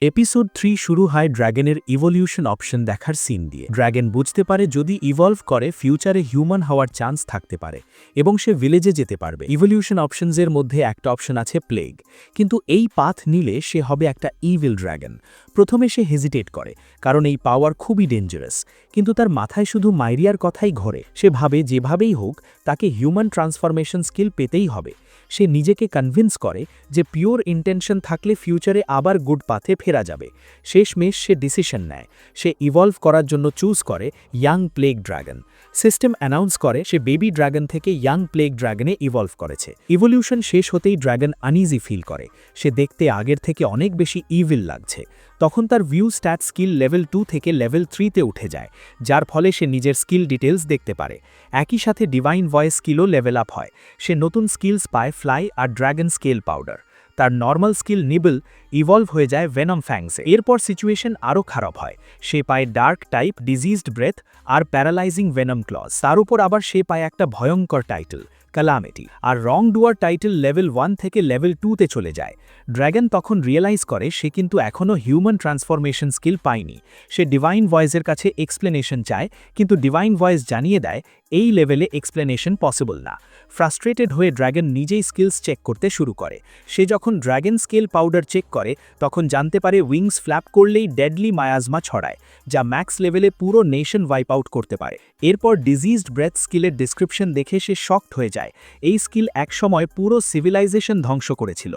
Episode 3 শুরু হয় ড্র্যাগনের evolution option দেখার সিন দিয়ে। ড্র্যাগন বুঝতে পারে যদি ইভলভ করে ফিউচারে হিউম্যান হওয়ার চান্স থাকতে পারে এবং সে ভিলেজে যেতে পারবে। ইভলিউশন অপশনসের মধ্যে একটা অপশন আছে প্লেগ, কিন্তু এই পাথ নিলে সে হবে একটা ইভিল ড্র্যাগন। প্রথমে সে হেজিটেট করে কারণ এই পাওয়ার খুবই ডেঞ্জারাস, কিন্তু তার মাথায় শুধু মাইরিয়ার কথাই ঘোরে। সে ভাবে যেভাবেই হোক তাকে হিউম্যান ট্রান্সফরমেশন স্কিল পেতেই হবে। সে নিজেকে কনভিন্স করে যে পিওর ইন্টেনশন থাকলে ফিউচারে আবার গুড পাথে ফেরা যাবে। শেষমেশ সে ডিসিশন নেয়। সে ইভলভ করার জন্য চুজ করে young plague dragon. System announce করে সে বেবি ড্র্যাগন থেকে ইয়াং প্লেগ ড্র্যাগনে ইভলভ করেছে। ইভলিউশন শেষ হতেই ড্র্যাগন আনইজি ফিল করে। সে দেখতে আগের থেকে অনেক বেশি ইভিল লাগছে। তখন তার ভিউ স্ট্যাট স্কিল লেভেল 2 থেকে লেভেল 3তে উঠে যায়, যার ফলে সে নিজের স্কিল ডিটেলস দেখতে পারে। একই সাথে ডিভাইন ভয়েস স্কিলও লেভেল আপ হয়। সে নতুন স্কিলস পায় ফ্লাই আর ড্র্যাগন স্কেল পাউডার। তার নর্মাল স্কিল নিবল ইভলভ হয়ে যায় ভেনম ফ্যাংসে। এরপর সিচুয়েশন আরও খারাপ হয়। সে পায় ডার্ক টাইপ, ডিজিজড ব্রেথ আর প্যারালাইজিং ভেনম ক্লজ। তার উপর আবার সে পায় একটা ভয়ঙ্কর টাইটেল ক্যালামিটি। আর রং ডুয়ার টাইটেল লেভেল 1 থেকে লেভেল 2তে চলে যায়। ড্র্যাগন তখন রিয়েলাইজ করে সে কিন্তু এখনও হিউম্যান ট্রান্সফরমেশন স্কিল পায়নি। সে ডিভাইন ভয়েসের কাছে এক্সপ্লেনেশন চায়, কিন্তু ডিভাইন ভয়েস জানিয়ে দেয় এই লেভেলে এক্সপ্লেনেশন পসিবল না। ফ্রাস্ট্রেটেড হয়ে ড্র্যাগন নিজেই স্কিলস চেক করতে শুরু করে। সে যখন ড্র্যাগন স্কেল পাউডার চেক করে তখন জানতে পারে উইংস ফ্ল্যাপ করলেই ডেডলি মায়াজমা ছড়ায়, যা ম্যাক্স লেভেলে পুরো নেশন ওয়াইপ আউট করতে পারে। এরপর ডিজিজড ব্রেথ স্কিলের ডিসক্রিপশন দেখে সে শকড হয়ে যায়। এই স্কিল একসময় পুরো সিভিলাইজেশন ধ্বংস করেছিল।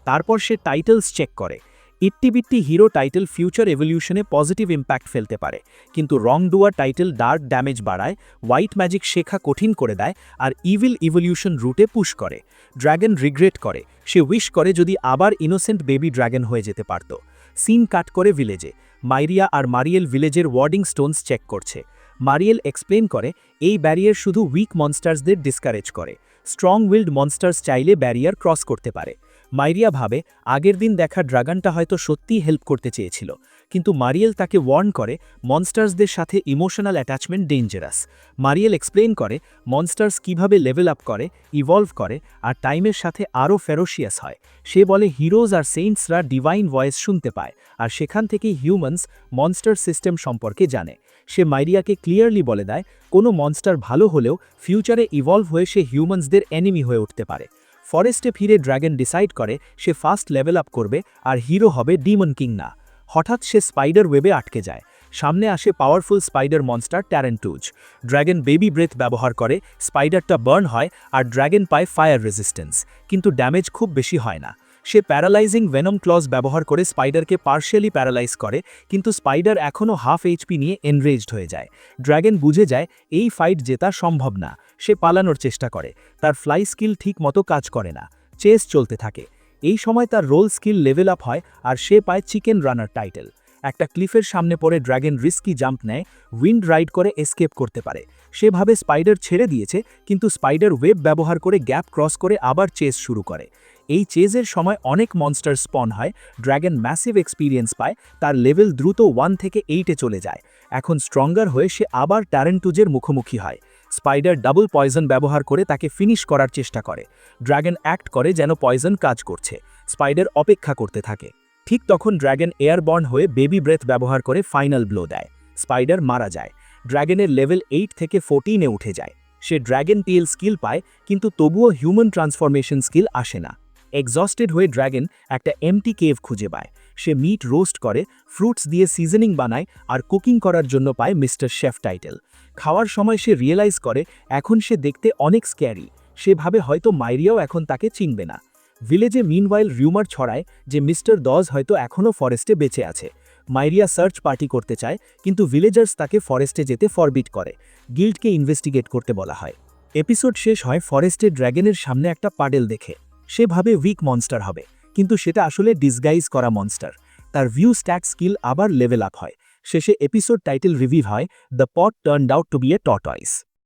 তারপর সে টাইটেলস চেক করে। ইট্টিবিট্টি হিরো টাইটেল ফিউচার এভলিউশনে পজিটিভ ইম্প্যাক্ট ফেলতে পারে, কিন্তু wrongdoer title dark damage বাড়ায়, হোয়াইট ম্যাজিক শেখা কঠিন করে দেয় আর ইভিল ইভলিউশন রুটে পুশ করে। ড্র্যাগন রিগ্রেট করে। সে উইশ করে যদি আবার ইনোসেন্ট বেবি ড্র্যাগন হয়ে যেতে পারত। সিন কাট করে ভিলেজে। মাইরিয়া আর মারিয়েল ভিলেজের ওয়ার্ডিং স্টোনস চেক করছে। মারিয়েল এক্সপ্লেন করে এই ব্যারিয়ার শুধু উইক মনস্টার্সদের ডিসকারেজ করে। স্ট্রং উইল্ড মনস্টার্স চাইলে ব্যারিয়ার ক্রস করতে পারে। মাইরিয়া ভাবে আগের দিন দেখা ড্রাগনটা হয়তো সত্যিই হেল্প করতে চেয়েছিল, কিন্তু মারিয়েল তাকে ওয়ার্ন করে মনস্টার্সদের সাথে ইমোশনাল অ্যাটাচমেন্ট ডেঞ্জারাস। মারিয়েল এক্সপ্লেন করে মনস্টার্স কিভাবে লেভেল আপ করে, ইভলভ করে আর টাইমের সাথে আরও ফেরোশিয়াস হয়। সে বলে হিরোজ আর সেইন্টসরা ডিভাইন ভয়েস শুনতে পায়, আর সেখান থেকেই হিউম্যানস মনস্টার সিস্টেম সম্পর্কে জানে। সে মাইরিয়াকে ক্লিয়ারলি বলে দেয় কোনো মনস্টার ভালো হলেও ফিউচারে ইভলভ হয়ে সে হিউম্যানসদের এনিমি হয়ে উঠতে পারে। ফরেস্টে ফিরে ড্র্যাগন ডিসাইড করে সে ফার্স্ট লেভেল আপ করবে আর হিরো হবে ডিমন কিং না। হঠাৎ সে স্পাইডার ওয়েবে আটকে যায়। সামনে আসে powerful spider monster Tarantuz. Dragon baby breath ব্যবহার করে, স্পাইডারটা বার্ন হয় আর ড্র্যাগন পায় ফায়ার রেজিস্ট্যান্স, কিন্তু ড্যামেজ খুব বেশি হয় না। সে প্যারালাইজিং ভেনম ক্লজ ব্যবহার করে স্পাইডারকে পার্শিয়ালি প্যারালাইজ করে, কিন্তু স্পাইডার এখনও হাফ এইচপি নিয়ে এনরেজড হয়ে যায়। ড্র্যাগন বুঝে যায় এই ফাইট জেতা সম্ভব না। সে পালানোর চেষ্টা করে। তার ফ্লাই স্কিল ঠিক মতো কাজ করে না। চেস চলতে থাকে। এই সময় তার রোল স্কিল লেভেল আপ হয় আর সে পায় চিকেন রানার টাইটেল। একটা ক্লিফের সামনে পড়ে ড্র্যাগন রিস্কি জাম্প নেয়, উইন্ড রাইড করে এসকেপ করতে পারে। সে ভাবে স্পাইডার ছেড়ে দিয়েছে, কিন্তু স্পাইডার ওয়েব ব্যবহার করে গ্যাপ ক্রস করে আবার চেস শুরু করে। এই চেজের সময় অনেক মনস্টার স্পন হয়। ড্র্যাগন ম্যাসিভ এক্সপিরিয়েন্স পায়, তার লেভেল দ্রুত 1 থেকে 8-এ চলে যায়। এখন স্ট্রঙ্গার হয়ে সে আবার ট্যারেন্টুজের মুখোমুখি হয়। স্পাইডার ডাবল পয়জন ব্যবহার করে তাকে ফিনিশ করার চেষ্টা করে। ড্র্যাগন অ্যাক্ট করে যেন পয়জন কাজ করছে। স্পাইডার অপেক্ষা করতে থাকে। ঠিক তখন ড্র্যাগন এয়ারবর্ন হয়ে বেবি ব্রেথ ব্যবহার করে ফাইনাল ব্লো দেয়। স্পাইডার মারা যায়। ড্র্যাগনের লেভেল 8 থেকে 14-এ উঠে যায়। সে ড্র্যাগন টেল স্কিল পায়, কিন্তু তবুও হিউম্যান ট্রান্সফরমেশন স্কিল আসে না। এক্সস্টেড হয়ে ড্র্যাগন একটা এমটি কেভ খুঁজে পায়। সে মিট রোস্ট করে, ফ্রুটস দিয়ে সিজনিং বানায় আর কুকিং করার জন্য পায় মিস্টার শেফ টাইটেল। খাওয়ার সময় সে রিয়েলাইজ করে এখন সে দেখতে অনেক স্ক্যারি। সে ভাবে হয়তো মাইরিয়াও এখন তাকে চিনবে না। ভিলেজে মিনওয়াইল রিউমার ছড়ায় যে মিস্টার দজ হয়তো এখনও ফরেস্টে বেঁচে আছে। মাইরিয়া সার্চ পার্টি করতে চায়, কিন্তু ভিলেজার্স তাকে ফরেস্টে যেতে ফরবিট করে। গিল্ডকে ইনভেস্টিগেট করতে বলা হয়। এপিসোড শেষ হয় ফরেস্টে ড্র্যাগনের সামনে একটা পাডেল দেখে। সে ভাবে উইক মনস্টার হবে, কিন্তু সেটা আসলে ডিসগাইজ করা মনস্টার। তার ভিউ স্ট্যাট স্কিল আবার লেভেল আপ হয়। শেষে এপিসোড টাইটেল রিভিউ হয় the pot turned out to be a tortoise.